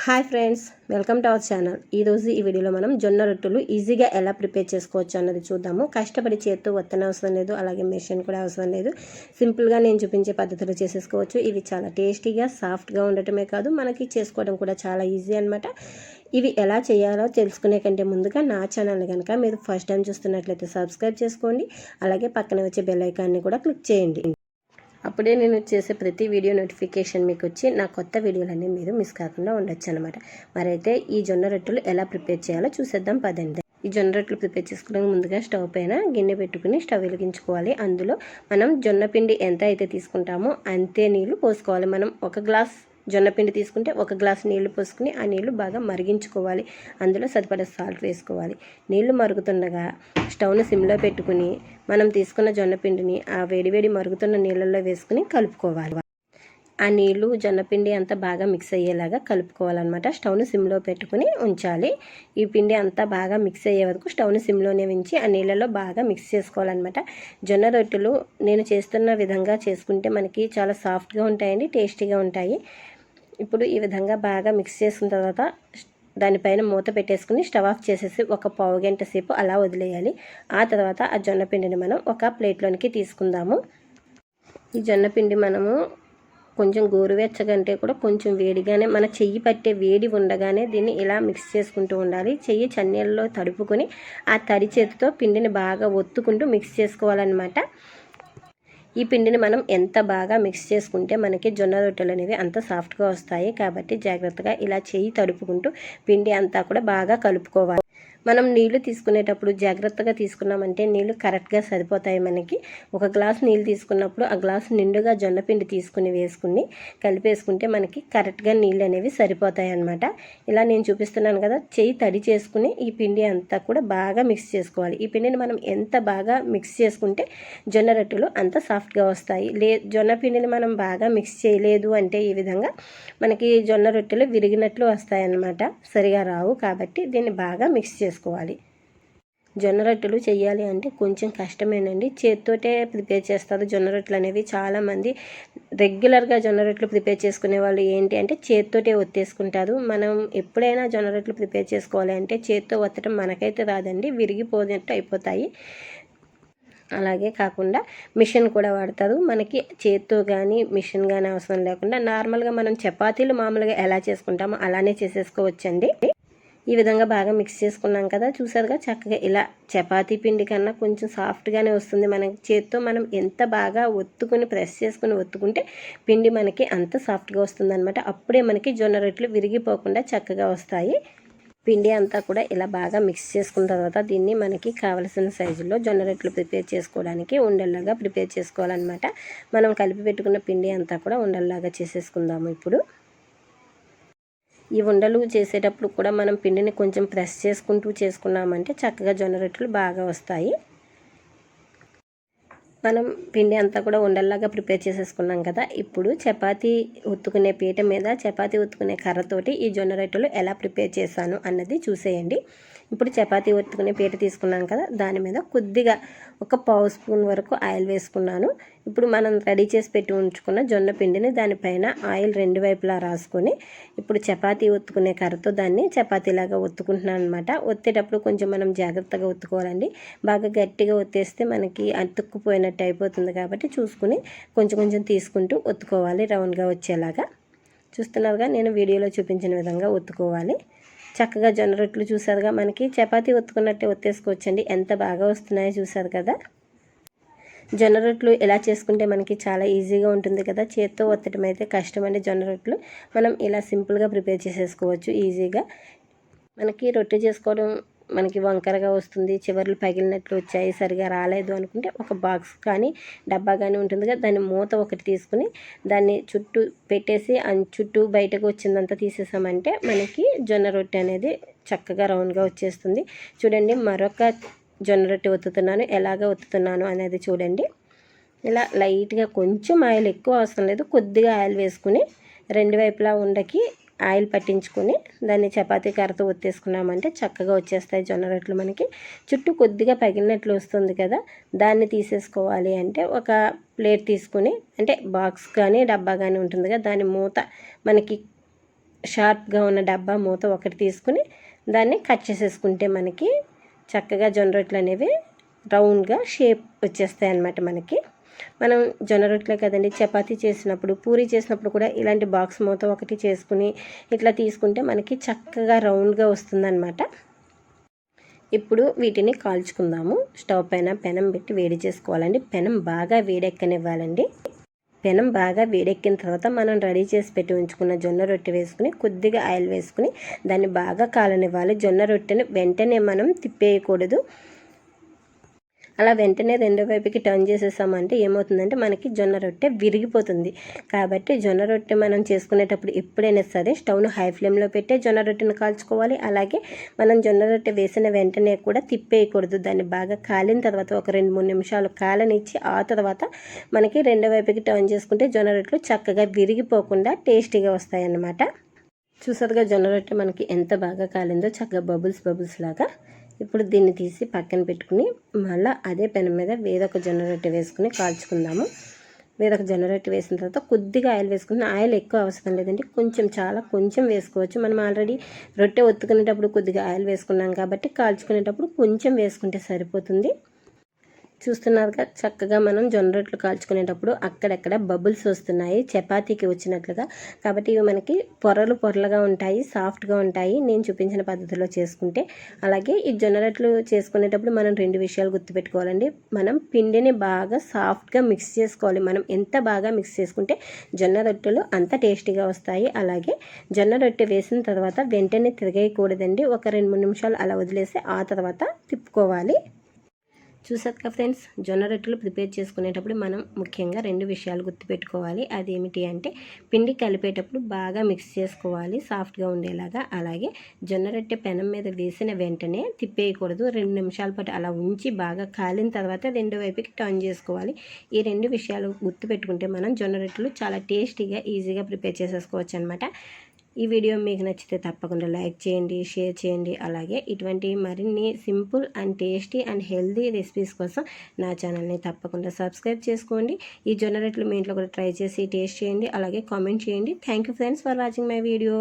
Hi friends, welcome to our channel. ఈరోజు ఈ వీడియోలో మనం జొన్న రొట్టెలు ఈజీగా ఎలా ప్రిపేర్ చేసుకోవచ్చు అన్నది చూద్దాము. కష్టపడి చేత్తో వత్తన అవసరం లేదు, అలాగే మెషిన్ కూడా అవసరం లేదు. సింపుల్గా నేను చూపించే పద్ధతిలో చేసేసుకోవచ్చు. ఇవి చాలా టేస్టీగా సాఫ్ట్గా ఉండటమే కాదు, మనకి చేసుకోవడం కూడా చాలా ఈజీ అనమాట. ఇవి ఎలా చేయాలో తెలుసుకునే కంటే ముందుగా నా ఛానల్ని కనుక మీరు ఫస్ట్ టైం చూస్తున్నట్లయితే సబ్స్క్రైబ్ చేసుకోండి. అలాగే పక్కన వచ్చే బెల్ ఐకాన్ని కూడా క్లిక్ చేయండి. అప్పుడే నేను చేసే ప్రతి వీడియో నోటిఫికేషన్ మీకు వచ్చి నా కొత్త వీడియోలన్నీ మీరు మిస్ కాకుండా ఉండొచ్చు అనమాట. మరైతే ఈ జొన్న రొట్టెలు ఎలా ప్రిపేర్ చేయాలో చూసేద్దాం పదండి. ఈ జొన్న రొట్టెలు ప్రిపేర్ చేసుకోవడానికి ముందుగా స్టవ్ పైన గిన్నె పెట్టుకుని స్టవ్ వెలిగించుకోవాలి. అందులో మనం జొన్న పిండి ఎంత అయితే తీసుకుంటామో అంతే నీళ్లు పోసుకోవాలి. మనం ఒక గ్లాస్ జొన్నపిండి తీసుకుంటే ఒక గ్లాస్ నీళ్లు పోసుకుని ఆ నీళ్లు బాగా మరిగించుకోవాలి. అందులో సరిపడా సాల్ట్ వేసుకోవాలి. నీళ్లు మరుగుతుండగా స్టవ్ను సిమ్లో పెట్టుకుని మనం తీసుకున్న జొన్నపిండిని ఆ వేడివేడి మరుగుతున్న నీళ్ళల్లో వేసుకుని కలుపుకోవాలి. ఆ నీళ్లు జొన్నపిండి అంతా బాగా మిక్స్ అయ్యేలాగా కలుపుకోవాలన్నమాట. స్టవ్ను సిమ్లో పెట్టుకుని ఉంచాలి. ఈ పిండి అంతా బాగా మిక్స్ అయ్యే వరకు స్టవ్ను సిమ్లోనే ఉంచి ఆ నీళ్ళలో బాగా మిక్స్ చేసుకోవాలన్నమాట. జొన్న రొట్టెలు నేను చేస్తున్న విధంగా చేసుకుంటే మనకి చాలా సాఫ్ట్గా ఉంటాయండి, టేస్టీగా ఉంటాయి. ఇప్పుడు ఈ విధంగా బాగా మిక్స్ చేసిన తర్వాత దానిపైన మూత పెట్టేసుకుని స్టవ్ ఆఫ్ చేసేసి ఒక పావు గంట సేపు అలా వదిలేయాలి. ఆ తర్వాత ఆ జొన్నపిండిని మనం ఒక ప్లేట్లోనికి తీసుకుందాము. ఈ జొన్నపిండి మనము కొంచెం గోరువెచ్చగంటే కూడా కొంచెం వేడిగానే మన చెయ్యి పట్టే వేడి ఉండగానే దీన్ని ఇలా మిక్స్ చేసుకుంటూ ఉండాలి. చెయ్యి చన్నీళ్ళలో తడుపుకొని ఆ తడి చేతితో పిండిని బాగా ఒత్తుకుంటూ మిక్స్ చేసుకోవాలన్నమాట. ఈ పిండిని మనం ఎంత బాగా మిక్స్ చేసుకుంటే మనకి జొన్న రొట్టెలు అనేవి అంత సాఫ్ట్గా వస్తాయి. కాబట్టి జాగ్రత్తగా ఇలా చెయ్యి తడుపుకుంటూ పిండి అంతా కూడా బాగా కలుపుకోవాలి. మనం నీళ్లు తీసుకునేటప్పుడు జాగ్రత్తగా తీసుకున్నామంటే నీళ్లు కరెక్ట్గా సరిపోతాయి. మనకి ఒక గ్లాస్ నీళ్ళు తీసుకున్నప్పుడు ఆ గ్లాసు నిండుగా జొన్నపిండి తీసుకుని వేసుకుని కలిపేసుకుంటే మనకి కరెక్ట్గా నీళ్ళు అనేవి సరిపోతాయి అన్నమాట. ఇలా నేను చూపిస్తున్నాను కదా, చెయ్యి తడి చేసుకుని ఈ పిండి అంతా కూడా బాగా మిక్స్ చేసుకోవాలి. ఈ పిండిని మనం ఎంత బాగా మిక్స్ చేసుకుంటే జొన్న రొట్టెలు అంత సాఫ్ట్గా వస్తాయి. జొన్న పిండిని మనం బాగా మిక్స్ చేయలేదు అంటే ఈ విధంగా మనకి జొన్న రొట్టెలు విరిగినట్లు వస్తాయన్నమాట, సరిగా రావు. కాబట్టి దీన్ని బాగా మిక్స్ చేసుకోవాలి. జొన్న రొట్టెలు చేయాలి అంటే కొంచెం కష్టమేనండి. చేత్తోటే ప్రిపేర్ చేస్తారు జొన్న రొట్టెలు అనేవి. చాలామంది రెగ్యులర్గా జొన్న రొట్టెలు ప్రిపేర్ చేసుకునే వాళ్ళు ఏంటి అంటే చేత్తోటే ఒత్తేసుకుంటారు. మనం ఎప్పుడైనా జొన్న రొట్టెలు ప్రిపేర్ చేసుకోవాలి అంటే చేత్తో ఒత్తడం మనకైతే రాదండి, విరిగిపోయినట్టు అయిపోతాయి. అలాగే కాకుండా మిషన్ కూడా వాడతారు. మనకి చేత్తో కానీ మిషన్ కానీ అవసరం లేకుండా నార్మల్గా మనం చపాతీలు మామూలుగా ఎలా చేసుకుంటామో అలానే చేసేసుకోవచ్చండి. ఈ విధంగా బాగా మిక్స్ చేసుకున్నాం కదా, చూసారుగా చక్కగా ఇలా చపాతీ పిండి కన్నా కొంచెం సాఫ్ట్గానే వస్తుంది. మనకి చేత్తో మనం ఎంత బాగా ఒత్తుకుని ప్రెస్ చేసుకుని ఒత్తుకుంటే పిండి మనకి అంత సాఫ్ట్గా వస్తుందన్నమాట. అప్పుడే మనకి జొన్న రొట్టెలు విరిగిపోకుండా చక్కగా వస్తాయి. పిండి అంతా కూడా ఇలా బాగా మిక్స్ చేసుకున్న తర్వాత దీన్ని మనకి కావలసిన సైజులో జొన్న రొట్టెలు ప్రిపేర్ చేసుకోవడానికి ఉండల్లాగా ప్రిపేర్ చేసుకోవాలన్నమాట. మనం కలిపి పెట్టుకున్న పిండి అంతా కూడా ఉండల్లాగా చేసేసుకుందాము. ఇప్పుడు ఈ ఉండలు చేసేటప్పుడు కూడా మనం పిండిని కొంచెం ప్రెస్ చేసుకుంటూ చేసుకున్నామంటే చక్కగా జొన్న రొట్టెలు బాగా వస్తాయి. మనం పిండి అంతా కూడా ఉండల్లాగా ప్రిపేర్ చేసేసుకున్నాం కదా. ఇప్పుడు చపాతీ ఉత్తుకునే పీట మీద చపాతీ ఉత్తుకునే కర్రతోటి ఈ జొన్న రొట్టెలు ఎలా ప్రిపేర్ చేశాను అన్నది చూసేయండి. ఇప్పుడు చపాతీ ఒత్తుకునే పీట తీసుకున్నాం కదా, దాని మీద కొద్దిగా ఒక పావు స్పూన్ వరకు ఆయిల్ వేసుకున్నాను. ఇప్పుడు మనం రెడీ చేసి పెట్టి ఉంచుకున్న జొన్న పిండిని దానిపైన ఆయిల్ రెండు వైపులా రాసుకొని ఇప్పుడు చపాతీ ఒత్తుకునే కర్రతో దాన్ని చపాతీలాగా ఒత్తుకుంటున్నాను అనమాట. ఒత్తేటప్పుడు కొంచెం మనం జాగ్రత్తగా ఒత్తుకోవాలండి. బాగా గట్టిగా ఒత్తేస్తే మనకి అతుక్కుపోయినట్టు అయిపోతుంది. కాబట్టి చూసుకుని కొంచెం కొంచెం తీసుకుంటూ ఒత్తుకోవాలి, రౌండ్గా వచ్చేలాగా. చూస్తున్నారుగా, నేను వీడియోలో చూపించిన విధంగా ఒత్తుకోవాలి. చక్కగా జొన్న రొట్టెలు చూసారుగా, మనకి చపాతీ ఒత్తుకున్నట్టే ఒత్తేసుకోవచ్చండి. ఎంత బాగా వస్తున్నాయో చూసారు కదా. జొన్న రొట్టెలు ఎలా చేసుకుంటే మనకి చాలా ఈజీగా ఉంటుంది కదా. చేత్తో ఒత్తడం అయితే కష్టమండి. జొన్న రొట్టెలు మనం ఇలా సింపుల్గా ప్రిపేర్ చేసేసుకోవచ్చు ఈజీగా. మనకి రొట్టె చేసుకోవడం మనకి వంకరగా వస్తుంది, చివర్లు పగిలినట్లు వచ్చాయి, సరిగా రాలేదు అనుకుంటే ఒక బాక్స్ కానీ డబ్బా కానీ ఉంటుంది కదా, దాన్ని మూత ఒకటి తీసుకుని దాన్ని చుట్టూ పెట్టేసి చుట్టూ బయటకు వచ్చిందంతా తీసేసామంటే మనకి జొన్న రొట్టె అనేది చక్కగా రౌండ్గా వచ్చేస్తుంది. చూడండి, మరొక జొన్న రొట్టె ఒత్తుతున్నాను, ఎలాగ ఒత్తుతున్నాను అనేది చూడండి. ఇలా లైట్గా కొంచెం ఆయిల్, ఎక్కువ అవసరం లేదు, కొద్దిగా ఆయిల్ వేసుకుని రెండు వైపులా ఉండకి ఆయిల్ పట్టించుకొని దాన్ని చపాతీ కర్రతో ఒత్తేసుకున్నామంటే చక్కగా వచ్చేస్తాయి జొన్న రొట్టెలు. మనకి చుట్టూ కొద్దిగా పగిలినట్లు వస్తుంది కదా, దాన్ని తీసేసుకోవాలి అంటే ఒక ప్లేట్ తీసుకుని, అంటే బాక్స్ కానీ డబ్బా కానీ ఉంటుంది కదా, దాని మూత మనకి షార్ప్గా ఉన్న డబ్బా మూత ఒకటి తీసుకుని దాన్ని కట్ చేసేసుకుంటే మనకి చక్కగా జొన్న రొట్టెలు అనేవి రౌండ్గా షేప్ వచ్చేస్తాయి అన్నమాట. మనం జొన్న రొట్టెలే కదండి, చపాతీ చేసినప్పుడు పూరీ చేసినప్పుడు కూడా ఇలాంటి బాక్స్ మూత ఒకటి చేసుకుని ఇట్లా తీసుకుంటే మనకి చక్కగా రౌండ్గా వస్తుందన్నమాట. ఇప్పుడు వీటిని కాల్చుకుందాము. స్టవ్ పైన పెనం పెట్టి వేడి చేసుకోవాలండి. పెనం బాగా వేడెక్కనివ్వాలండి. పెనం బాగా వేడెక్కిన తర్వాత మనం రెడీ చేసి పెట్టి ఉంచుకున్న జొన్న రొట్టె వేసుకుని కొద్దిగా ఆయిల్ వేసుకుని దాన్ని బాగా కాలనివ్వాలి. జొన్న రొట్టెని వెంటనే మనం తిప్పేయకూడదు. అలా వెంటనే రెండో వైపుకి టర్న్ చేసేసామంటే ఏమవుతుందంటే మనకి జొన్న రొట్టె విరిగిపోతుంది. కాబట్టి జొన్న రొట్టె మనం చేసుకునేటప్పుడు ఎప్పుడైనా సరే స్టవ్ను హై ఫ్లేమ్లో పెట్టే జొన్న రొట్టెను కాల్చుకోవాలి. అలాగే మనం జొన్న రొట్టె వేసిన వెంటనే కూడా తిప్పేయకూడదు. దాన్ని బాగా కాలిన తర్వాత ఒక 2-3 నిమిషాలు కాలనిచ్చి ఆ తర్వాత మనకి రెండో వైపుకి టర్న్ చేసుకుంటే జొన్న రొట్టెలు చక్కగా విరిగిపోకుండా టేస్టీగా వస్తాయన్నమాట. చూసారుగా జొన్న రొట్టె మనకి ఎంత బాగా కాలిందో, చక్కగా బబుల్స్ లాగా. ఇప్పుడు దీన్ని తీసి పక్కన పెట్టుకుని మళ్ళీ అదే పెనం మీద వేరొక జొన్న రొట్టె వేసుకుని కాల్చుకుందాము. వేరొక జొన్న రొట్టె వేసిన తర్వాత కొద్దిగా ఆయిల్ వేసుకుని, ఆయిల్ ఎక్కువ అవసరం లేదండి, కొంచెం వేసుకోవచ్చు. మనం ఆల్రెడీ రొట్టె ఒత్తుకునేటప్పుడు కొద్దిగా ఆయిల్ వేసుకున్నాం కాబట్టి కాల్చుకునేటప్పుడు కొంచెం వేసుకుంటే సరిపోతుంది. చూస్తున్నారుగా చక్కగా మనం జొన్న రొట్టెలు కాల్చుకునేటప్పుడు అక్కడక్కడ బబుల్స్ వస్తున్నాయి చపాతీకి వచ్చినట్లుగా. కాబట్టి ఇవి మనకి పొరలుగా ఉంటాయి, సాఫ్ట్గా ఉంటాయి నేను చూపించిన పద్ధతిలో చేసుకుంటే. అలాగే ఈ జొన్న రొట్టెలు చేసుకునేటప్పుడు మనం 2 విషయాలు గుర్తుపెట్టుకోవాలండి. మనం పిండిని బాగా సాఫ్ట్గా మిక్స్ చేసుకోవాలి. మనం ఎంత బాగా మిక్స్ చేసుకుంటే జొన్న రొట్టెలు అంత టేస్టీగా వస్తాయి. అలాగే జొన్న రొట్టె వేసిన తర్వాత వెంటనే తిరగేయకూడదండి. ఒక 2-3 నిమిషాలు అలా వదిలేసి ఆ తర్వాత తిప్పుకోవాలి. చూసారు కదా ఫ్రెండ్స్, జొన్న రొట్టెలు ప్రిపేర్ చేసుకునేటప్పుడు మనం ముఖ్యంగా 2 విషయాలు గుర్తుపెట్టుకోవాలి. అదేమిటి అంటే పిండి కలిపేటప్పుడు బాగా మిక్స్ చేసుకోవాలి సాఫ్ట్గా ఉండేలాగా. అలాగే జొన్న రొట్టె పెనం మీద వేసిన వెంటనే తిప్పేయకూడదు. 2 నిమిషాల పాటు అలా ఉంచి బాగా కాలిన తర్వాత రెండో వైపుకి టర్న్ చేసుకోవాలి. ఈ 2 విషయాలు గుర్తుపెట్టుకుంటే మనం జొన్న రొట్టెలు చాలా టేస్టీగా ఈజీగా ప్రిపేర్ చేసేసుకోవచ్చు అనమాట. ఈ వీడియో మీకు నచ్చితే తప్పకుండా లైక్ చేయండి, షేర్ చేయండి. అలాగే ఇటువంటి మరిన్ని simple and tasty and healthy recipes కోసం నా ఛానల్ని తప్పకుండా సబ్స్క్రైబ్ చేసుకోండి. ఈ జొన్న రొట్టెలు మీ ఇంట్లో కూడా ట్రై చేసి టేస్ట్ చేయండి. అలాగే కామెంట్ చేయండి. Thank you friends for watching my video.